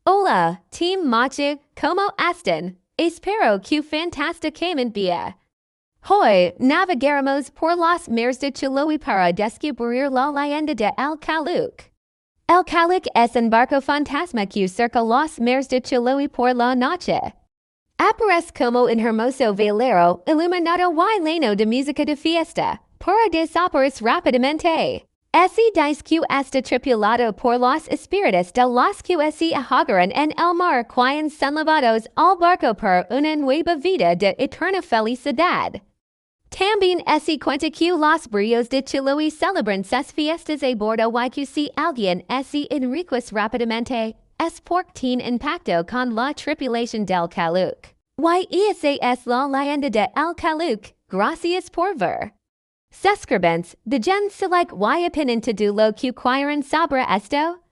Hola, Team Mochi, como están? Espero que fantasticamente bien. Hoy navegaremos por las mares de Chiloé para descubrir la leyenda de el Caleuche. El Caleuche es un barco fantasma que cerca las mares de Chiloé por la noche. Aparece como un hermoso velero iluminado y lleno de música de fiesta, para desaparecer rápidamente. Ese dice que está tripulado por los espíritus de los que se ahogaron en el mar quien son llevados al barco por una nueva vida de eterna felicidad. También se cuenta que los brillos de Chiloé celebran sus fiestas a bordo y que si alguien se enriquece rápidamente, es porque tiene impacto con la tripulación del Caleuche. Y esa es la leyenda de el Caleuche. Gracias por ver. Suscribans, de gen select y opinion to do lo que quieren sobre esto.